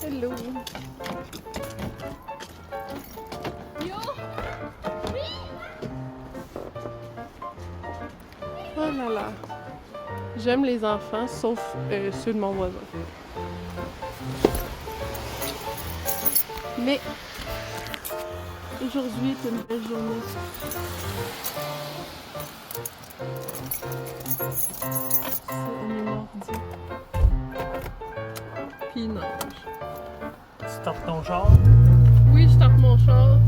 Hello. Oh là là. J'aime les enfants, sauf ceux de mon voisin. Mais aujourd'hui est une belle journée. On est mardi. Puis il neige. Tu startes ton char? Oui, je starte mon char.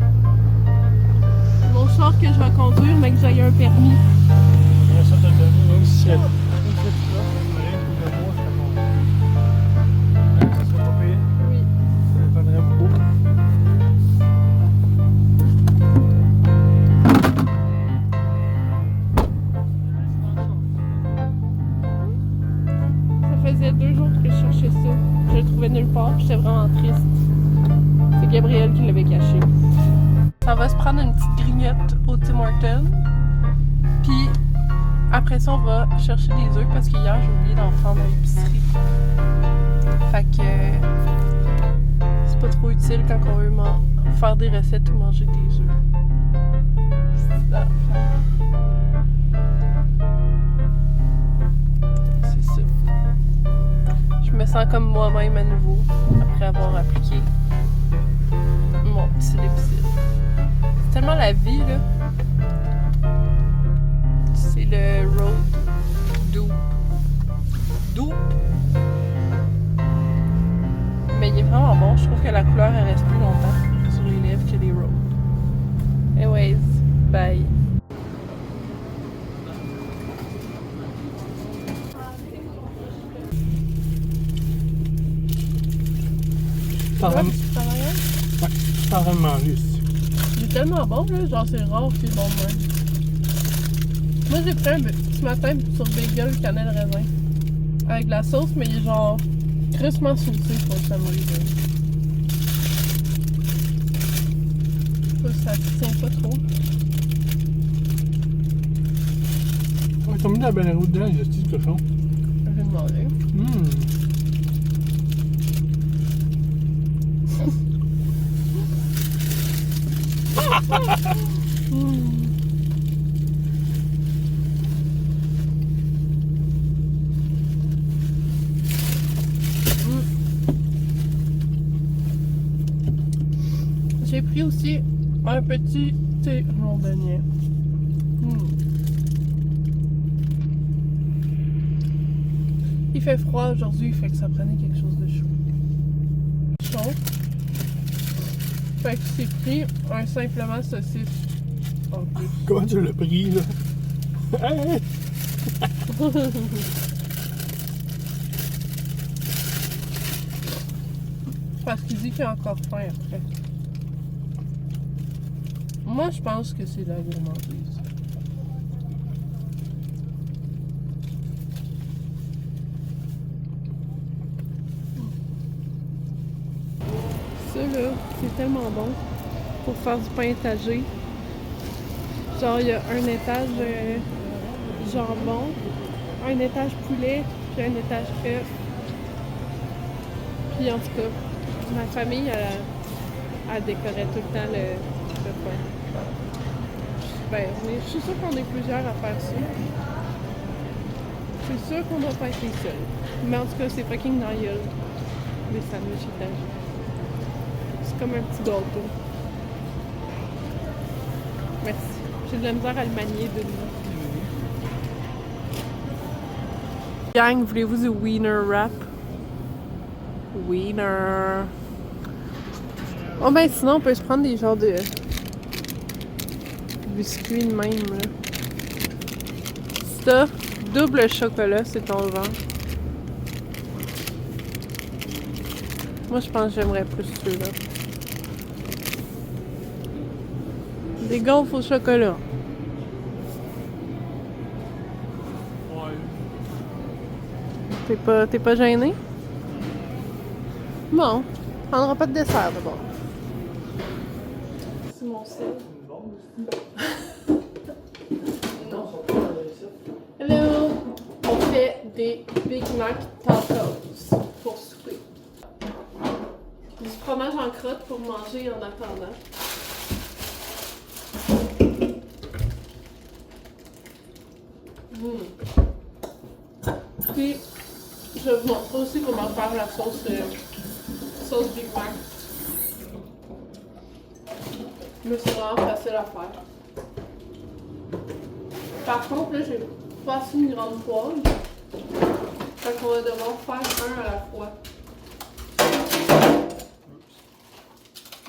Mon char que je vais conduire, mais que j'ai un permis. Bien ça t'a donné, même si c'est Oh. là, rien que le mois, ça soit pas payé. Oui. Ça dépendrait beaucoup. Ça faisait 2 jours que je cherchais ça. Je le trouvais nulle part, j'étais vraiment triste. C'est Gabriel qui l'avait caché. Ça va se prendre une petite grignette au Tim Hortons. Puis après ça, on va chercher des œufs parce qu'hier, j'ai oublié d'en prendre à l'épicerie. Fait que c'est pas trop utile quand on veut faire des recettes ou manger des œufs. C'est ça. Je me sens comme moi-même à nouveau après avoir appliqué mon petit Lipsil. C'est tellement la vie, là. C'est le Road Dupe. Dupe. Mais il est vraiment bon. Je trouve que la couleur, elle reste plus longtemps sur les lèvres que les Road. Anyways, bye. T'es en train de- Ouais. Ouais, t'es en train de manger ici. Il est tellement bon, là. Genre, c'est rare que c'est bon, moi. Moi, j'ai pris un ce matin sur bagel cannelle raisin. Avec de la sauce, mais il est genre crissement saucé pour le samouraï. Ça tient pas trop. Ouais, t'as mis de la belle route dedans, les hosties de cochon. Je vais demander. J'ai pris aussi un petit thé londonien. Il fait froid aujourd'hui, fait que ça prenait quelque chose de chaud. Chaud. Fait que j'ai pris un simplement saucisse en plus. Comment tu l'as pris, là? Hey! Parce qu'il dit qu'il a encore faim après. Moi, je pense que c'est de la gourmandise. Ça, là, c'est tellement bon pour faire du pain étagé. Genre, il y a un étage jambon, un étage poulet, puis un étage œuf. Puis en tout cas, ma famille, elle décorait tout le temps le pain. Ben, je suis sûre qu'on est plusieurs à faire ça. Je suis sûre qu'on doit pas être les seuls. Mais en tout cas, c'est fucking dans la gueule, les sandwichs étagés. C'est comme un petit gâteau. Merci. J'ai de la misère à le manier de nous. Gang, voulez-vous du wiener wrap? Wiener. Oh ben sinon on peut se prendre des genres de biscuits de même là. Ça, double chocolat, c'est ton genre. Moi je pense que j'aimerais plus ceux-là. Des gaufres au chocolat. Ouais. T'es pas gêné? Bon, on prendra pas de dessert d'abord. C'est mon sel. Hello! On fait des Big Mac tacos pour souper. fromage en crotte pour manger en attendant. Puis, je vais vous montrer aussi comment faire la sauce Big Mac. Mais c'est vraiment facile à faire. Par contre, là, j'ai pas assez une grande poêle. Fait qu'on va devoir faire un à la fois.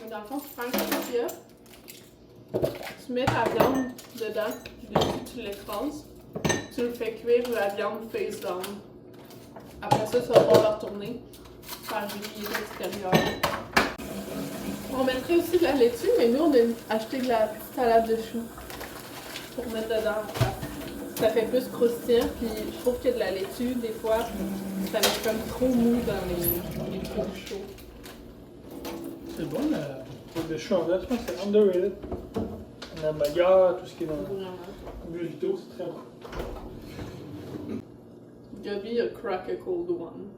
Mais dans le fond, tu prends un tortilla, tu mets ta viande dedans, puis dessus tu l'écrases. Tu le fais cuire la viande face down. Après ça, tu vas pouvoir le retourner, faire griller l'extérieur. On mettrait aussi de la laitue, mais nous on a acheté de la salade de choux pour mettre dedans. Ça fait plus croustillant, puis je trouve que de la laitue, des fois, ça met comme trop mou dans les trous chauds. C'est bon, la soupe de chou en glace, je pense que c'est underrated. La bagarre, tout ce qui est dans le burrito, c'est très bon. Gabi a crack a cold one.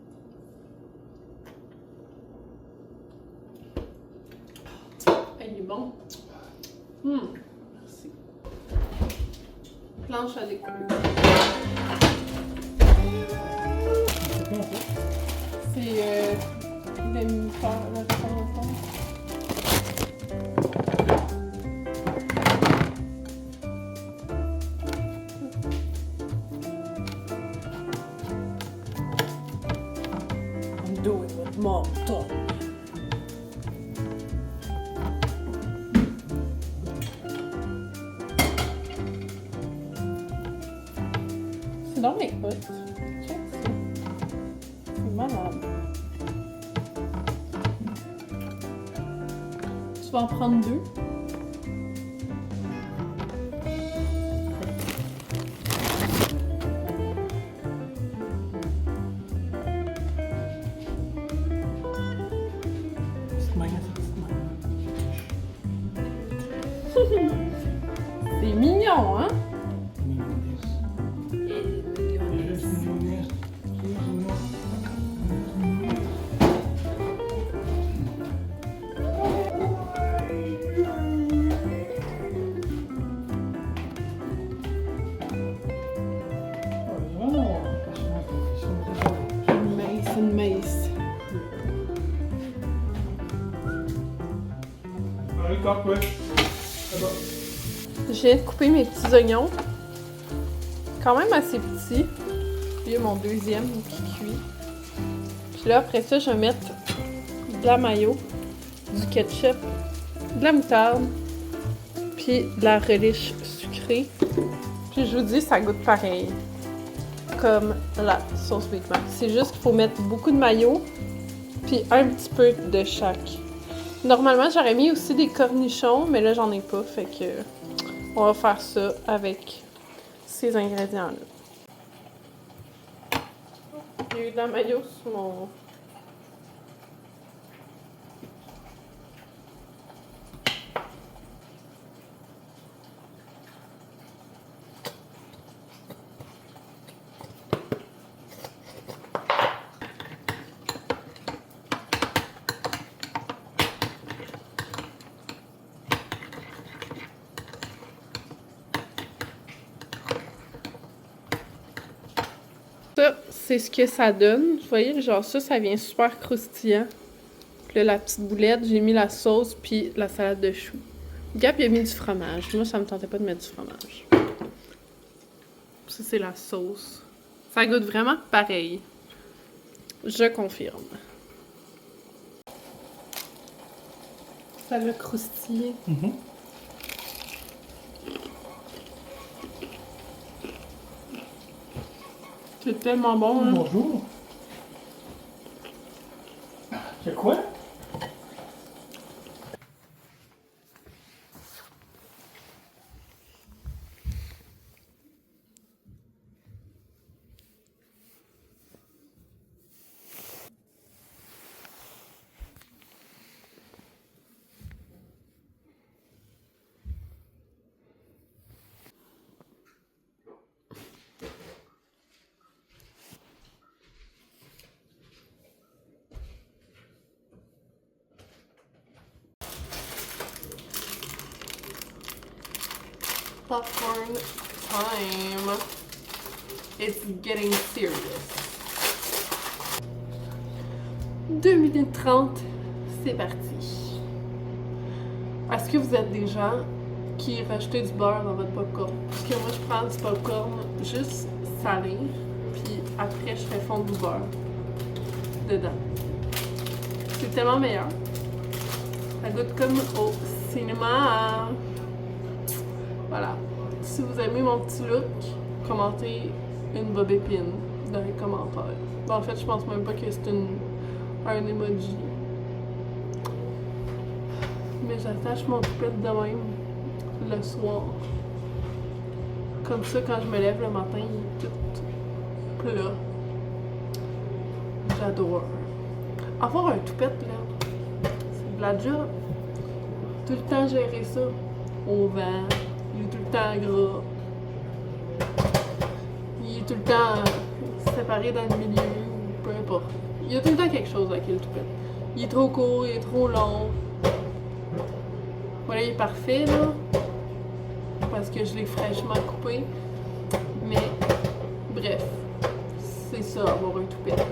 Il est bon. Merci. Planche à découper. C'est quoi en fait? C'est l'émisseur, la référence. I'm doing what mom told me. C'est dans mes potes. Check ça. C'est malade. Tu vas en prendre deux. C'est mignon, hein? Mace. Je viens de couper mes petits oignons. Quand même assez petits. Puis il y a mon deuxième qui cuit. Puis là, après ça, je vais mettre de la mayo, du ketchup, de la moutarde, puis de la relish sucrée. Puis je vous dis, ça goûte pareil. Comme la sauce Big Mac. C'est juste qu'il faut mettre beaucoup de mayo, puis un petit peu de chaque. Normalement, j'aurais mis aussi des cornichons, mais là, j'en ai pas, fait que on va faire ça avec ces ingrédients-là. Il y a eu de la mayo sur mon... Ça, c'est ce que ça donne. Vous voyez, genre ça vient super croustillant. Puis là, la petite boulette, j'ai mis la sauce puis la salade de choux. Gap, il a mis du fromage. Moi, ça me tentait pas de mettre du fromage. Ça, c'est la sauce. Ça goûte vraiment pareil. Je confirme. Ça l'a croustillé. C'est tellement bon, hein? Bonjour. C'est quoi? popcorn time. It's getting serious. 2 minutes 30, c'est parti. Est-ce que vous êtes des gens qui rajoutent du beurre dans votre popcorn? Parce que moi, je prends du popcorn juste salé, puis après, je fais fondre du beurre dedans. C'est tellement meilleur. Ça goûte comme au cinéma. Voilà. Si vous aimez mon petit look, commentez une bob épine dans les commentaires. En fait, je pense même pas que c'est un emoji. Mais j'attache mon toupette de même le soir. Comme ça, quand je me lève le matin, il est tout plat. J'adore. Avoir un toupette, là, c'est de la job. Tout le temps gérer ça au vent. Il est tout le temps gras. Il est tout le temps séparé dans le milieu, peu importe. Il y a tout le temps quelque chose avec le toupette. Il est trop court, il est trop long. Voilà, il est parfait, là. Parce que je l'ai fraîchement coupé. Mais, bref. C'est ça, avoir un toupette.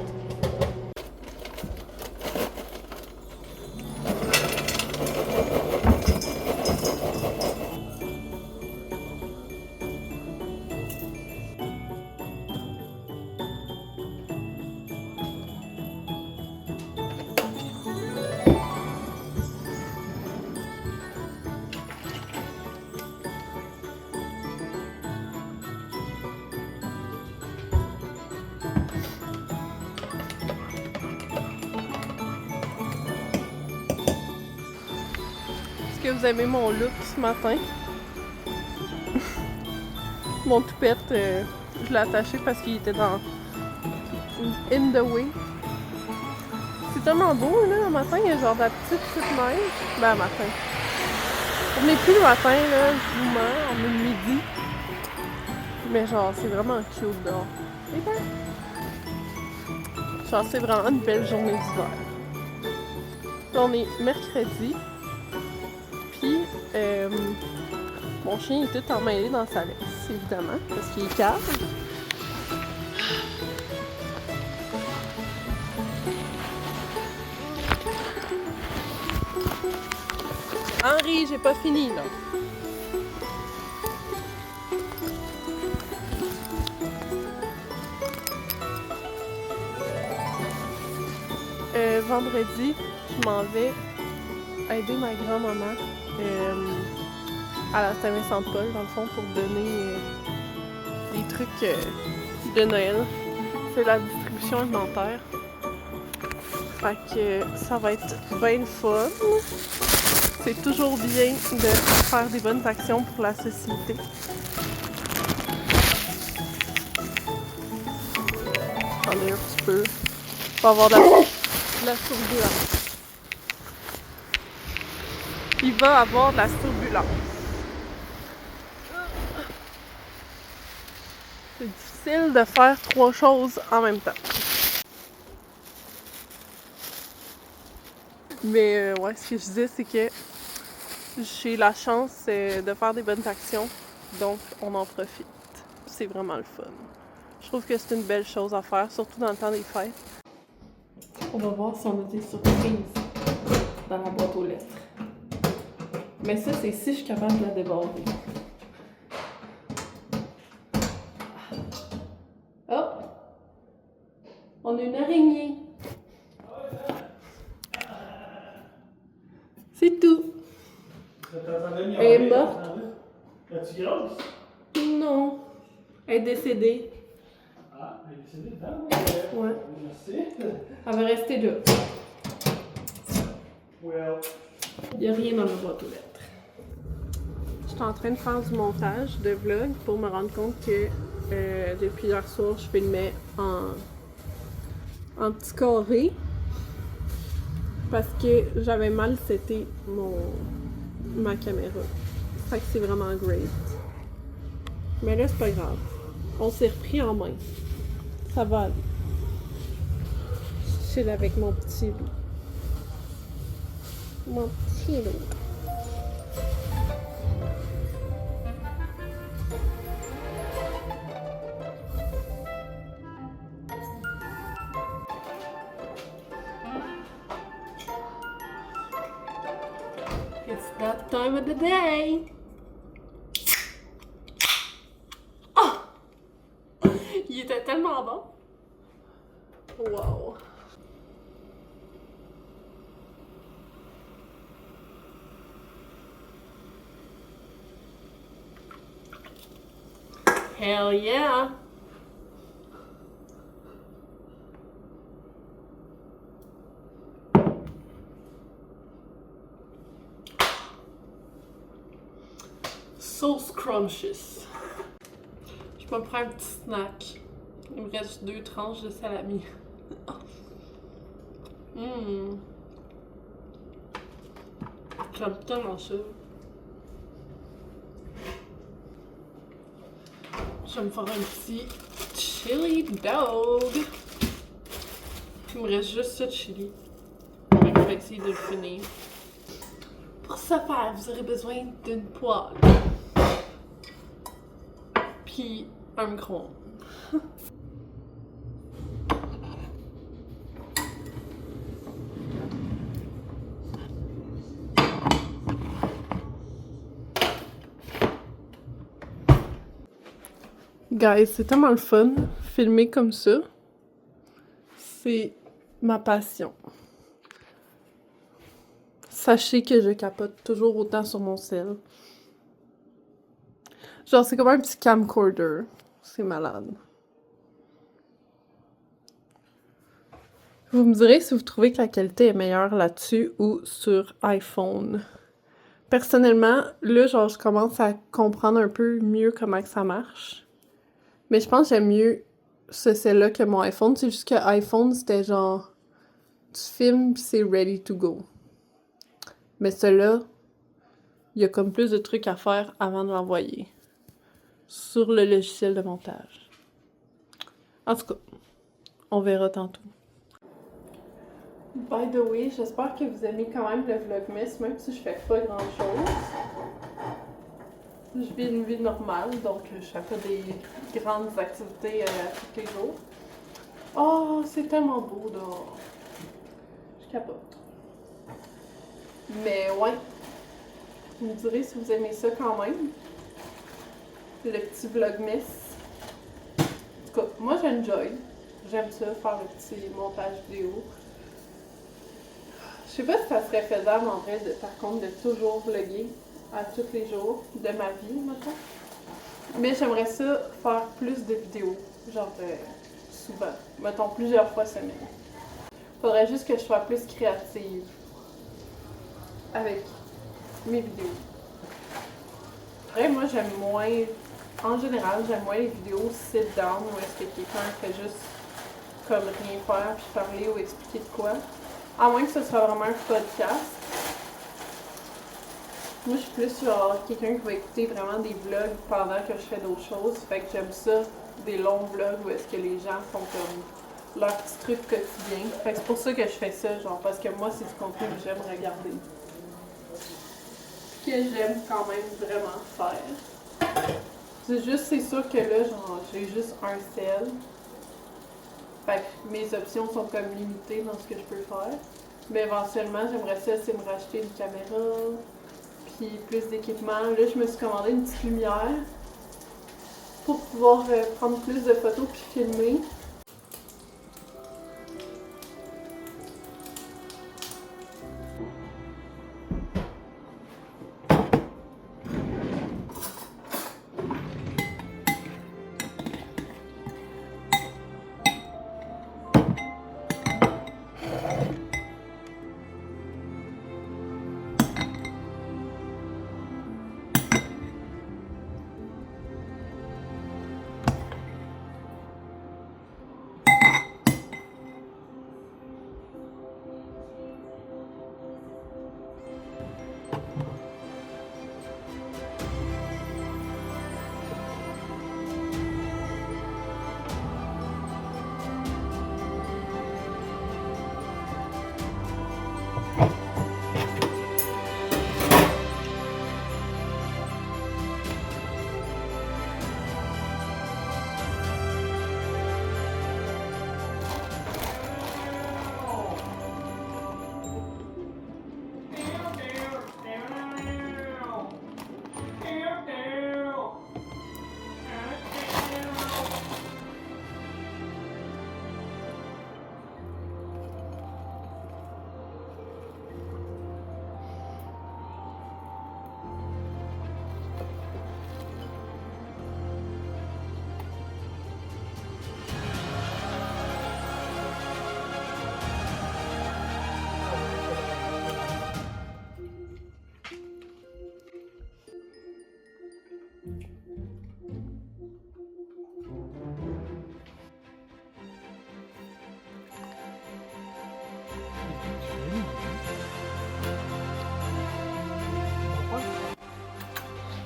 Est-ce que vous aimez mon look ce matin? Mon toupette, je l'ai attaché parce qu'il était dans in the way. C'est tellement beau là, le matin, il y a genre de la petite neige. Ben, le matin. On n'est plus le matin, là, je vous mens, on est le midi. Mais genre, c'est vraiment cute dehors. Et ben, genre, c'est vraiment une belle journée d'hiver. Là, on est mercredi. Puis, mon chien est tout emmêlé dans sa laisse, évidemment, parce qu'il est calme. Henri, j'ai pas fini, là. Vendredi, je m'en vais aider ma grand-maman à la Saint-Vincent-de-Paul, dans le fond, pour donner des trucs de Noël. C'est la distribution alimentaire. Fait que ça va être bien le fun. C'est toujours bien de faire des bonnes actions pour la société. J'en ai un petit peu. Il va y avoir de la turbulence. Il va avoir de la turbulence. C'est difficile de faire 3 choses en même temps. Mais ouais, ce que je disais, c'est que j'ai la chance de faire des bonnes actions, donc on en profite. C'est vraiment le fun. Je trouve que c'est une belle chose à faire, surtout dans le temps des fêtes. On va voir si on a des surprises dans la boîte aux lettres. Mais ça, c'est si je suis capable de la déborder. Oh! On a une araignée. C'est tout. Elle est morte. Es-tu grosse? Non. Elle est décédée. Ah, elle est décédée dedans? Ouais. Merci. Elle va rester là. Well. Il n'y a rien dans ma boîte aux lettres. Je suis en train de faire du montage de vlog pour me rendre compte que depuis hier soir, je filmais en petit carré parce que j'avais mal seté ma caméra. Fait que c'est vraiment great. Mais là, c'est pas grave. On s'est repris en main. Ça va aller. Je chill avec mon petit loup. Mon petit loup. That time of the day! Oh! Il était tellement bon! Wow! Hell yeah! So scrumptious. Je me prends un petit snack. Il me reste 2 tranches de salami. J'aime tellement ça. Je vais me faire un petit chili dog. Il me reste juste ça de chili. Je vais essayer de le finir. Pour ce faire, vous aurez besoin d'une poêle. Puis un micro-ondes. Guys, c'est tellement le fun, filmer comme ça. C'est ma passion. Sachez que je capote toujours autant sur mon sel. Genre, c'est comme un petit camcorder. C'est malade. Vous me direz si vous trouvez que la qualité est meilleure là-dessus ou sur iPhone. Personnellement, là, genre, je commence à comprendre un peu mieux comment que ça marche. Mais je pense que j'aime mieux ce celle-là que mon iPhone. C'est juste que iPhone, c'était genre... Tu filmes pis c'est ready to go. Mais celui-là, il y a comme plus de trucs à faire avant de l'envoyer. Sur le logiciel de montage. En tout cas, on verra tantôt. By the way, j'espère que vous aimez quand même le Vlogmas, même si je fais pas grand-chose. Je vis une vie normale, donc je fais pas des grandes activités tous les jours. Oh, c'est tellement beau dehors. Je capote. Mais ouais, vous me direz si vous aimez ça quand même. Le petit Vlogmas. En tout cas, moi j'enjoy. J'aime ça, faire le petit montage vidéo. Je sais pas si ça serait faisable en vrai, par contre, de toujours vlogger à tous les jours de ma vie, mettons. Mais j'aimerais ça faire plus de vidéos, genre souvent, mettons plusieurs fois semaine. Faudrait juste que je sois plus créative avec mes vidéos. Après, moi j'aime moins, en général, j'aime moins les vidéos sit down où est-ce que quelqu'un fait juste comme rien faire puis parler ou expliquer de quoi. À moins que ce soit vraiment un podcast. Moi, je suis plus genre quelqu'un qui va écouter vraiment des vlogs pendant que je fais d'autres choses. Fait que j'aime ça, des longs vlogs où est-ce que les gens font comme leurs petits trucs quotidiens. Fait que c'est pour ça que je fais ça, genre, parce que moi, c'est du contenu que j'aime regarder. Que j'aime quand même vraiment faire. C'est juste, c'est sûr que là, genre, j'ai juste un sel. Fait que mes options sont comme limitées dans ce que je peux faire. Mais éventuellement, j'aimerais ça, c'est me racheter une caméra, puis plus d'équipement. Là, je me suis commandé une petite lumière pour pouvoir prendre plus de photos puis filmer.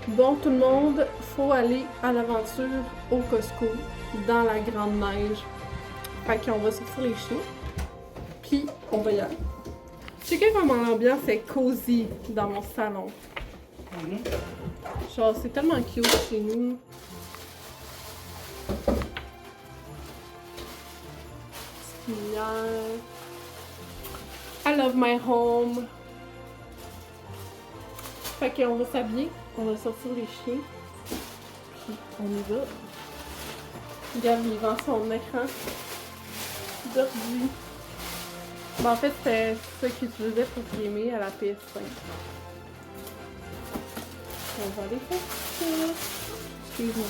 Bon, tout le monde, faut aller à l'aventure au Costco dans la grande neige. Fait qu'on va sortir les chiens, puis on va y aller. Checkez comment l'ambiance est cosy dans mon salon. Genre, c'est tellement cute chez nous. Petite lumière. I love my home. Fait qu'on va s'habiller, on va sortir les chiens, puis on y va. Regarde, il vend son écran d'ordi. Ben, en fait, c'était ça qu'il utilisait pour gamer à la PS5. On va aller faire ça. Excuse-moi.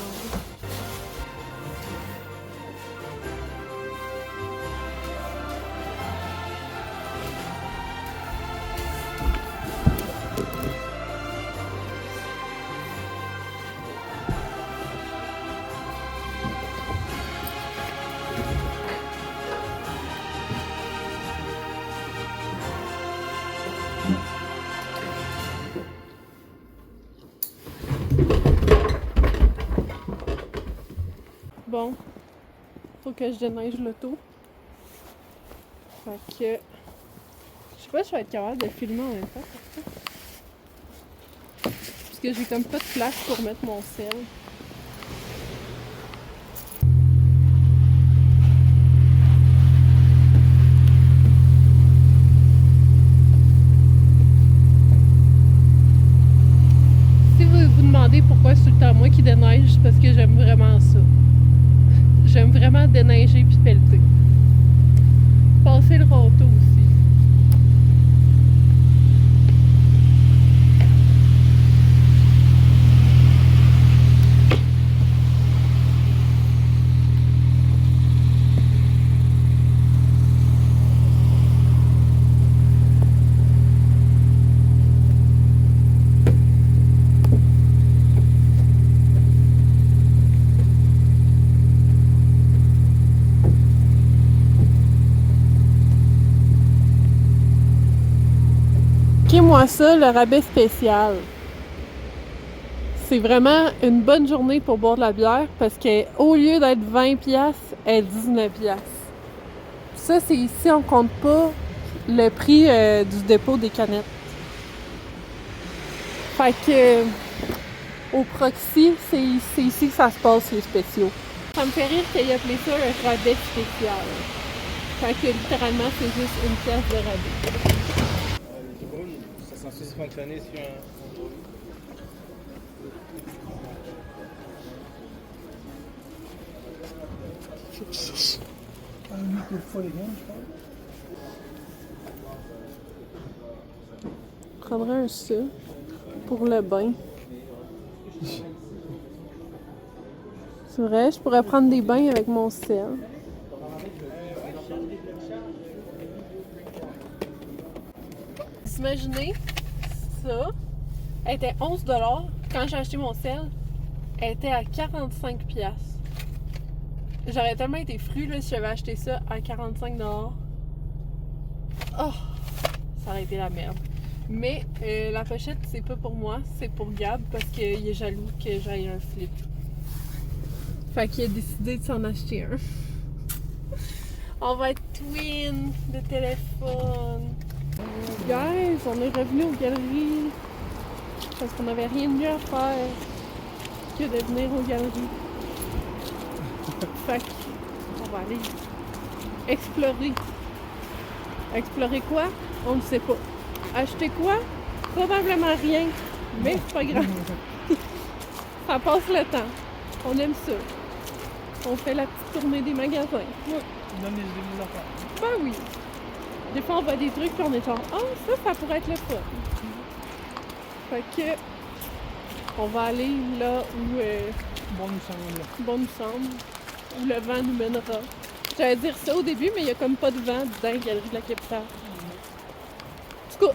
Bon, faut que je déneige l'auto. Fait que... Je sais pas si je vais être capable de filmer en même temps. Parce que j'ai comme pas de place pour mettre mon sel. Si vous vous demandez pourquoi c'est tout le temps moi qui déneige, c'est parce que j'aime vraiment ça. J'aime vraiment déneiger puis pelleter. Passer le râteau aussi. Moi ça, le rabais spécial. C'est vraiment une bonne journée pour boire de la bière parce qu'au lieu d'être 20$, elle est 19$. Ça, c'est ici, on compte pas le prix du dépôt des canettes. Fait que au Proxy, c'est ici que ça se passe, les spéciaux. Ça me fait rire qu'il ait appelé ça un rabais spécial. Fait que littéralement, c'est juste une pièce de rabais. C'est censé fonctionner sur un Android. Lui pour pas les gains, je pense. Je prendrais un ça pour le bain. C'est vrai, je pourrais prendre des bains avec mon sel. Vous imaginez ça? Elle était 11$. Quand j'ai acheté mon sel, elle était à 45$. J'aurais tellement été fru là, si j'avais acheté ça à 45$. Oh! Ça aurait été la merde. Mais la pochette, c'est pas pour moi, c'est pour Gab parce qu'il est jaloux que j'aille un flip. Fait qu'il a décidé de s'en acheter un. On va être twin de téléphone. Guys, on est revenu aux galeries parce qu'on n'avait rien de mieux à faire que de venir aux galeries. Fait qu'on va aller explorer. Explorer quoi? On ne sait pas. Acheter quoi? Probablement rien, mais c'est pas grave. Ça passe le temps. On aime ça. On fait la petite tournée des magasins. Ouais, donne les affaires. Ben oui. Des fois, on voit des trucs et on est genre, ça pourrait être le fun. Fait que, on va aller là où Bon, nous sommes là. bon nous semble, où le vent nous mènera. J'allais dire ça au début, mais il n'y a comme pas de vent dans la galerie de la capitale. En tout cas,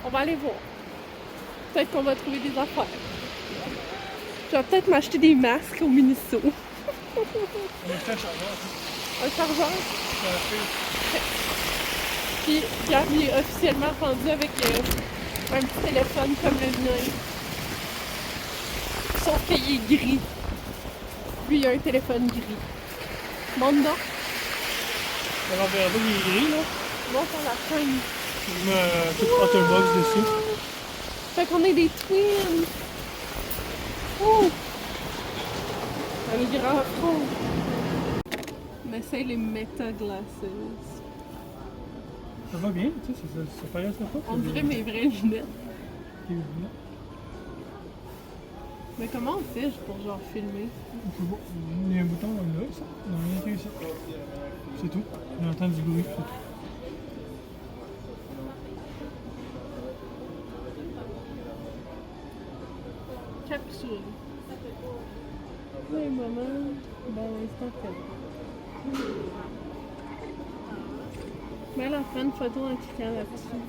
on va aller voir. Peut-être qu'on va trouver des affaires. Je vais peut-être m'acheter des masques au Miniso. On a fait un chargeur. Un chargeur. Ça a fait. Puis, Gab, il est officiellement rendu avec Un petit téléphone comme le mien. Sauf qu'il est gris. Lui, il a un téléphone gris. Monte donc. Alors, on verra pas qu'il est gris, là. Monte à la chaîne. Je mets un petit Otterbox dessus. Fait qu'on est des twins. Oh! Un grand fond. On essaye les Meta Glasses. Ça va bien, tu sais, ça paraît ça pas. On dirait mes vraies lunettes. Des lunettes. Mais comment on fait pour genre filmer? C'est bon. Il y a un bouton là, ça. Non, il y a rien ici. C'est tout. J'entends du bruit, c'est tout. Capture. Oui, maman. Bon, instant qu'elle. Mais elle a fait une photo en cliquant là-dessus.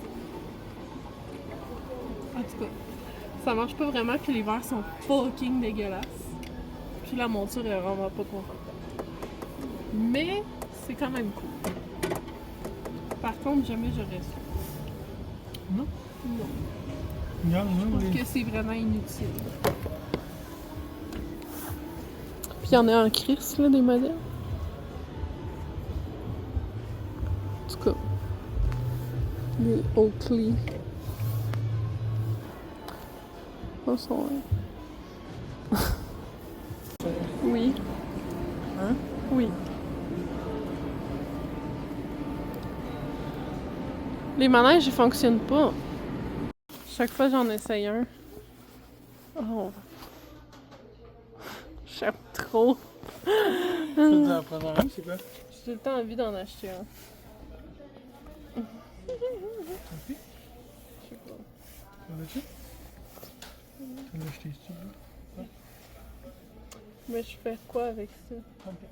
En tout cas, ça marche pas vraiment, puis les verres sont fucking dégueulasses. Puis la monture est vraiment pas confortable. Mais c'est quand même cool. Par contre, jamais j'aurais su. Non? Non. Regarde, Je là, trouve que c'est vraiment inutile. Puis il y en a en crise, là, des modèles. En tout cas, les Oakley. Oh, sont là. Oui. Hein? Oui. Les manèges, ils fonctionnent pas. Chaque fois, j'en essaye un. Oh. J'aime trop. Tu veux en prendre un, c'est quoi? J'ai tout le temps envie d'en acheter un. T'as fait? Je sais pas. T'en veux-tu? T'en as acheté ici, là? Mais je fais quoi avec ça? 30 pièces.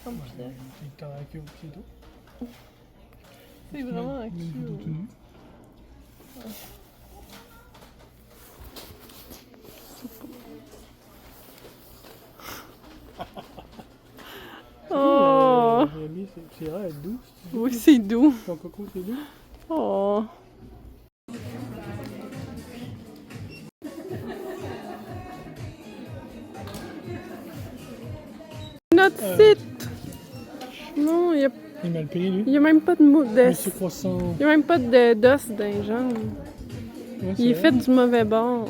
30 pièces. C'est quand la queue, c'est tout. C'est vraiment Mets une photo tout cute. nu. Oh! C'est vrai, elle est douce. Oui, c'est doux. Ton coco, c'est doux. Oh! Notre site! Non, il Il est mal payé, lui. y a même pas de mot de... Monsieur Croissant. Il y a même pas d'os dans les jambes. Ouais, Il est vrai. fait du mauvais bord.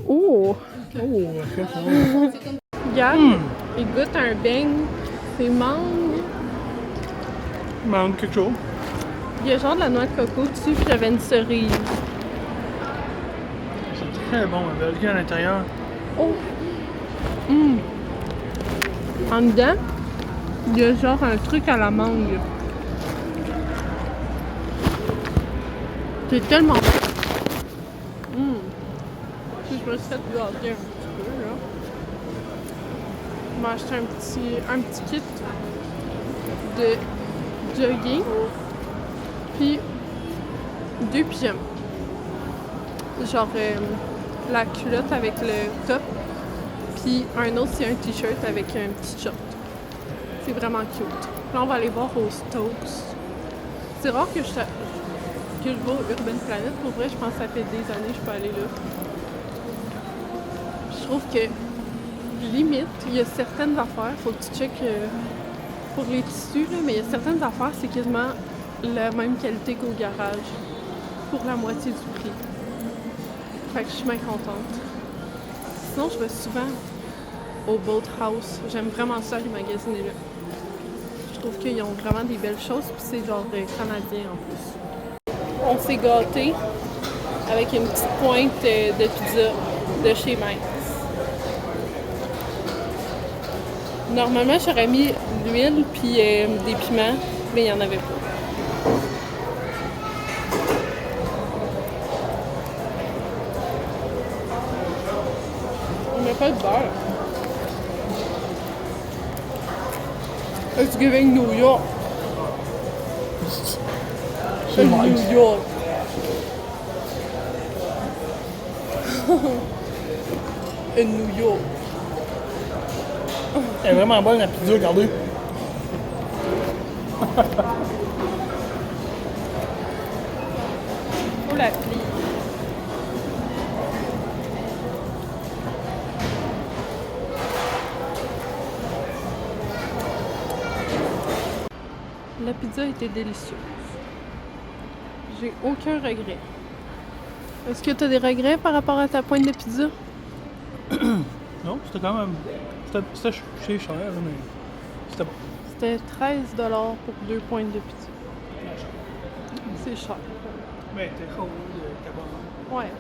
Oh! Oh, ok, ça va. Regarde, il goûte un beigne. C'est mangue. Il manque quelque chose. Il y a genre de la noix de coco dessus, puis j'avais une cerise. C'est très bon, un belgique à l'intérieur. Oh! Hum! En dedans, il y a genre un truc à la mangue. C'est tellement bon. Hum! Si je me suis fait gâter un petit peu, là. Je m'ai acheté un petit kit de jogging, puis 2 pyjamas. Genre la culotte avec le top, puis un autre c'est un t-shirt avec un petit short. C'est vraiment cute. Là on va aller voir au Stokes. C'est rare que je vais au Urban Planet. Pour vrai, je pense que ça fait des années que je peux aller là. Je trouve que limite, il y a certaines affaires, faut que tu checkes pour les tissus, là, mais il y a certaines affaires, c'est quasiment la même qualité qu'au garage, pour la moitié du prix. Fait que je suis bien contente. Sinon, je vais souvent au Boat House. J'aime vraiment ça, les magasiner là. Je trouve qu'ils ont vraiment des belles choses, puis c'est genre canadien en plus. On s'est gâtés avec une petite pointe de pizza de chez Mainz. Normalement, j'aurais mis de l'huile puis des piments, mais il n'y en avait pas. On n'a pas de beurre. It's giving New York. C'est Mainz. New York. In New York. Elle est vraiment bonne la pizza, regardez. faut la plier. La pizza était délicieuse. J'ai aucun regret. Est-ce que tu as des regrets par rapport à ta pointe de pizza? Non, c'était quand même. C'était cher, là, mais c'était bon. C'était 13$ pour 2 pointes de pizza. C'est cher. Mais t'es chaud, t'es bon. Ouais,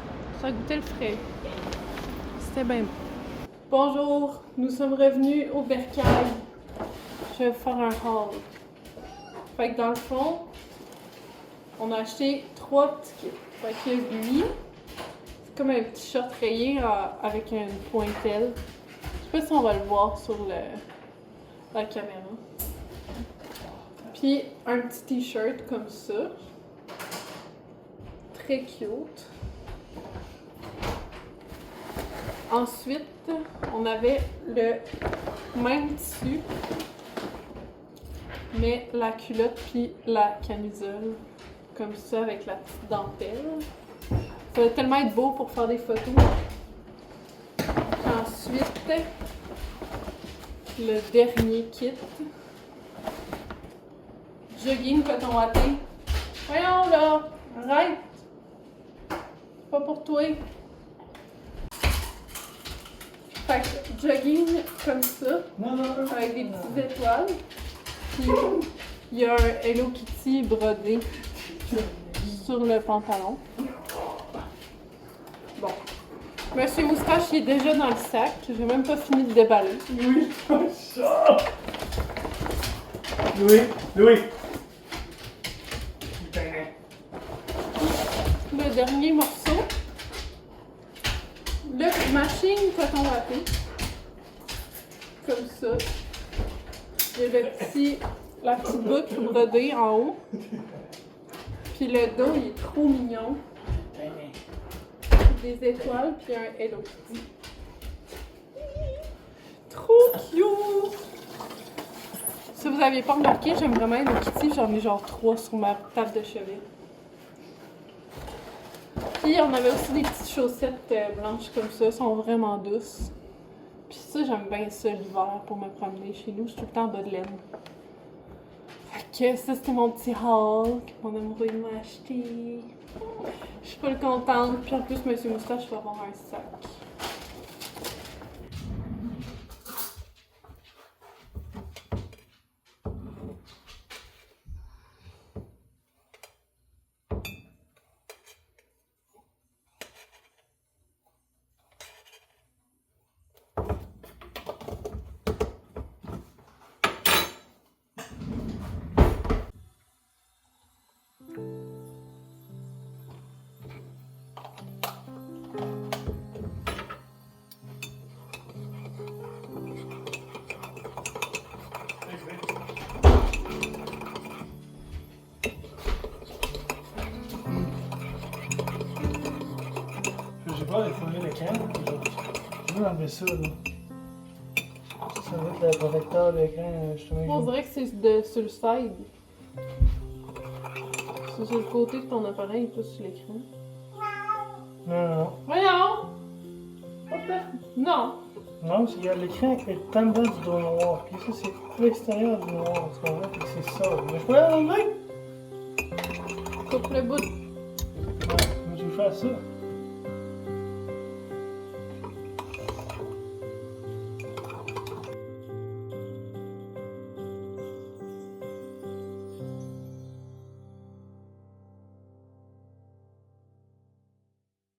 ça goûtait le frais. C'était bien bon. Bonjour, nous sommes revenus au Bercail. Je vais faire un haul. Fait que dans le fond, on a acheté 3 petits kits. Fait qu'il y a lui, c'est comme un petit short rayé avec une pointelle. Je sais pas si on va le voir sur la caméra. Puis un petit t-shirt comme ça. Très cute. Ensuite, on avait le même tissu, mais la culotte puis la camisole, comme ça, avec la petite dentelle. Ça va tellement être beau pour faire des photos. Ensuite, le dernier kit. Jogging coton watté. Voyons là, arrête! Pas pour toi. Fait que jogging comme ça, avec des petites étoiles. Puis il y a un Hello Kitty brodé sur le pantalon. Bon. Monsieur Moustache, il est déjà dans le sac. J'ai même pas fini de déballer. Louis, ça! Louis! Le dernier morceau. Le machine coton watté. Comme ça. Il y a la petite boucle brodée en haut. Puis le dos, il est trop mignon. Des étoiles, puis un Hello Kitty. Trop cute! Si vous n'aviez pas remarqué, j'aime vraiment Hello Kitty. J'en ai genre 3 sur ma table de chevet. Puis on avait aussi des petites chaussettes blanches comme ça, elles sont vraiment douces. Puis ça, j'aime bien ça l'hiver pour me promener chez nous, je suis tout le temps en bas de laine. Fait que ça, c'était mon petit haul que mon amoureux m'a acheté. Je suis pas contente, puis en plus, Monsieur Moustache va avoir un sac. J'ai peur de fourrer l'écran. Je veux enlever ça, là. Ça va être le protecteur de l'écran, justement. On dirait que c'est sur le side. C'est sur le côté de ton appareil, pas sur l'écran. Non. Voyons! Non! Non, il y a l'écran qui est en dedans du dos noir. Puis ça, c'est l'extérieur du noir. Tu comprends? Puis c'est ça. Mais je peux l'enlever? Coupe le bout. Ouais, mais je vais faire ça.